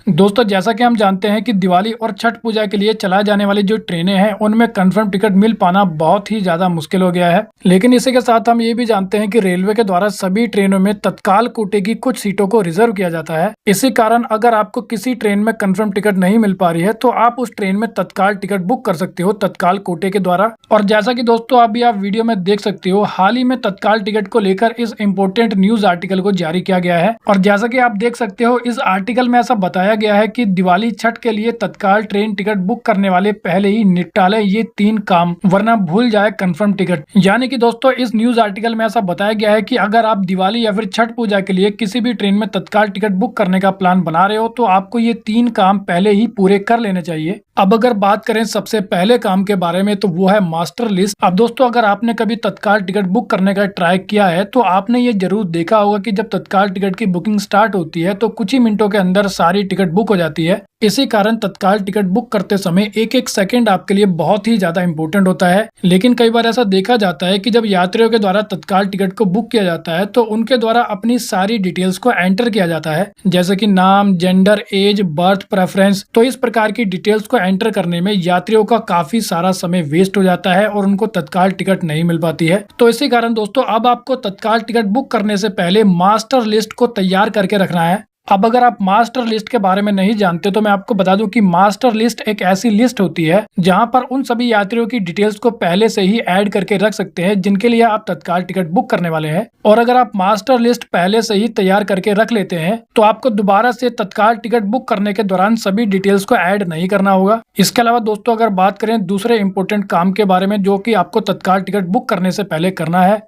दोस्तों जैसा कि हम जानते हैं कि दिवाली और छठ पूजा के लिए चलाए जाने वाली जो ट्रेनें हैं उनमें कंफर्म टिकट मिल पाना बहुत ही ज्यादा मुश्किल हो गया है। लेकिन इसी के साथ हम ये भी जानते हैं कि रेलवे के द्वारा सभी ट्रेनों में तत्काल कोटे की कुछ सीटों को रिजर्व किया जाता है। इसी कारण अगर आपको किसी ट्रेन में कंफर्म टिकट नहीं मिल पा रही है तो आप उस ट्रेन में तत्काल टिकट बुक कर सकते हो तत्काल कोटे के द्वारा। और जैसा कि दोस्तों अभी आप वीडियो में देख सकते हो, हाल ही में तत्काल टिकट को लेकर इस इम्पोर्टेंट न्यूज आर्टिकल को जारी किया गया है। और जैसा कि आप देख सकते हो, इस आर्टिकल में ऐसा बताया गया है कि दिवाली छठ के लिए तत्काल ट्रेन टिकट बुक करने वाले पहले ही निपटा ले ये 3 काम, वरना भूल जाए कंफर्म टिकट। यानी कि दोस्तों इस न्यूज आर्टिकल में ऐसा बताया गया है कि अगर आप दिवाली या फिर छठ पूजा के लिए किसी भी ट्रेन में तत्काल टिकट बुक करने का प्लान बना रहे हो तो आपको ये 3 काम पहले ही पूरे कर लेने चाहिए। अब अगर बात करें सबसे पहले काम के बारे में तो वो है मास्टर लिस्ट। अब दोस्तों अगर आपने कभी तत्काल टिकट बुक करने का ट्राई किया है तो आपने ये जरूर देखा होगा कि जब तत्काल टिकट की बुकिंग स्टार्ट होती है तो कुछ ही मिनटों के अंदर सारी टिकट बुक हो जाती है। इसी कारण तत्काल टिकट बुक करते समय एक एक सेकंड आपके लिए बहुत ही ज्यादा इंपॉर्टेंट होता है। लेकिन कई बार ऐसा देखा जाता है कि जब यात्रियों के द्वारा तत्काल टिकट को बुक किया जाता है तो उनके द्वारा अपनी सारी डिटेल्स को एंटर किया जाता है, जैसे कि नाम, जेंडर, एज, बर्थ प्रेफरेंस। तो इस प्रकार की डिटेल्स को एंटर करने में यात्रियों का काफी सारा समय वेस्ट हो जाता है और उनको तत्काल टिकट नहीं मिल पाती है। तो इसी कारण दोस्तों अब आपको तत्काल टिकट बुक करने से पहले मास्टर लिस्ट को तैयार करके रखना है। अब अगर आप मास्टर लिस्ट के बारे में नहीं जानते तो मैं आपको बता दूं कि मास्टर लिस्ट एक ऐसी लिस्ट होती है जहां पर उन सभी यात्रियों की डिटेल्स को पहले से ही ऐड करके रख सकते हैं जिनके लिए आप तत्काल टिकट बुक करने वाले हैं। और अगर आप मास्टर लिस्ट पहले से ही तैयार करके रख लेते हैं तो आपको दोबारा से तत्काल टिकट बुक करने के दौरान सभी डिटेल्स को ऐड नहीं करना होगा। इसके अलावा दोस्तों अगर बात करें दूसरे इंपॉर्टेंट काम के बारे में जो कि आपको तत्काल टिकट बुक करने से पहले करना है,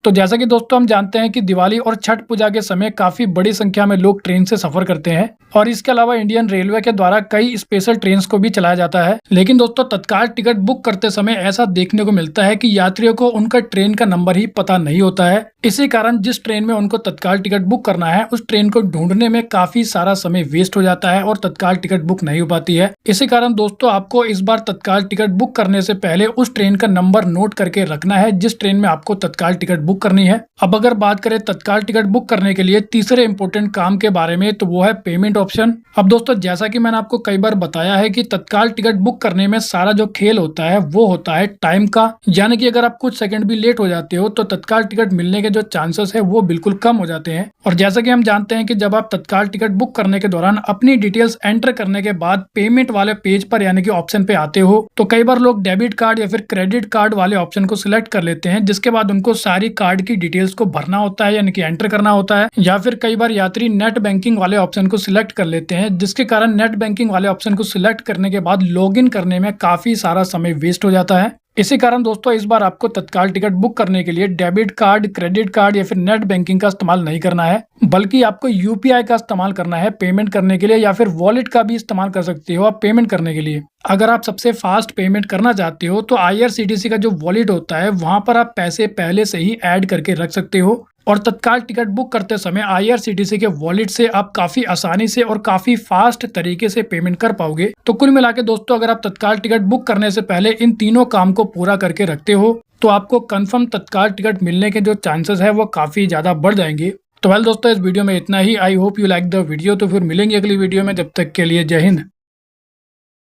तो जैसा कि दोस्तों हम जानते हैं कि दिवाली और छठ पूजा के समय काफी बड़ी संख्या में लोग ट्रेन से सफर करते हैं और इसके अलावा इंडियन रेलवे के द्वारा कई स्पेशल ट्रेन को भी चलाया जाता है। लेकिन दोस्तों तत्काल टिकट बुक करते समय ऐसा देखने को मिलता है कि यात्रियों को उनका ट्रेन का नंबर ही पता नहीं होता है। इसी कारण जिस ट्रेन में उनको तत्काल टिकट बुक करना है उस ट्रेन को ढूंढने में काफी सारा समय वेस्ट हो जाता है और तत्काल टिकट बुक नहीं हो पाती है। इसी कारण दोस्तों आपको इस बार तत्काल टिकट बुक करने से पहले उस ट्रेन का नंबर नोट करके रखना है जिस ट्रेन में आपको तत्काल टिकट बुक करनी है। अब अगर बात करें तत्काल टिकट बुक करने के लिए तीसरे इंपॉर्टेंट काम के बारे में तो वो है पेमेंट ऑप्शन। अब दोस्तों जैसा कि मैंने आपको कई बार बताया है कि तत्काल टिकट बुक करने में सारा जो खेल होता है वो होता है टाइम का। यानी कि अगर आप कुछ सेकंड भी लेट हो जाते हो तो तत्काल टिकट मिलने के जो चांसेस है वो बिल्कुल कम हो जाते हैं। और जैसा कि हम जानते हैं कि जब आप तत्काल टिकट बुक करने के दौरान अपनी डिटेल्स एंटर करने के बाद पेमेंट वाले पेज पर यानी कि ऑप्शन पे आते हो तो कई बार लोग डेबिट कार्ड या फिर क्रेडिट कार्ड वाले ऑप्शन को सिलेक्ट कर लेते हैं, जिसके बाद उनको सारी कार्ड की डिटेल्स को भरना होता है यानी कि एंटर करना होता है। या फिर कई बार यात्री नेट बैंकिंग वाले ऑप्शन को सिलेक्ट कर लेते हैं, जिसके कारण नेट बैंकिंग वाले ऑप्शन को सिलेक्ट करने के बाद लॉगिन करने में काफी सारा समय वेस्ट हो जाता है। इसी कारण दोस्तों इस बार आपको तत्काल टिकट बुक करने के लिए डेबिट कार्ड, क्रेडिट कार्ड या फिर नेट बैंकिंग का इस्तेमाल नहीं करना है, बल्कि आपको यूपीआई का इस्तेमाल करना है पेमेंट करने के लिए, या फिर वॉलेट का भी इस्तेमाल कर सकते हो आप पेमेंट करने के लिए। अगर आप सबसे फास्ट पेमेंट करना चाहते हो तो आईआरसीटीसी का जो वॉलेट होता है वहां पर आप पैसे पहले से ही ऐड करके रख सकते हो और तत्काल टिकट बुक करते समय आईआरसीटीसी के वॉलेट से आप काफी आसानी से और काफी फास्ट तरीके से पेमेंट कर पाओगे। तो कुल मिला के दोस्तों अगर आप तत्काल टिकट बुक करने से पहले इन तीनों काम को पूरा करके रखते हो तो आपको कंफर्म तत्काल टिकट मिलने के जो चांसेस है वो काफी ज्यादा बढ़ जाएंगे। तो वेल दोस्तों इस वीडियो में इतना ही। I hope you like the video. तो फिर मिलेंगे अगली वीडियो में, जब तक के लिए जय हिंद।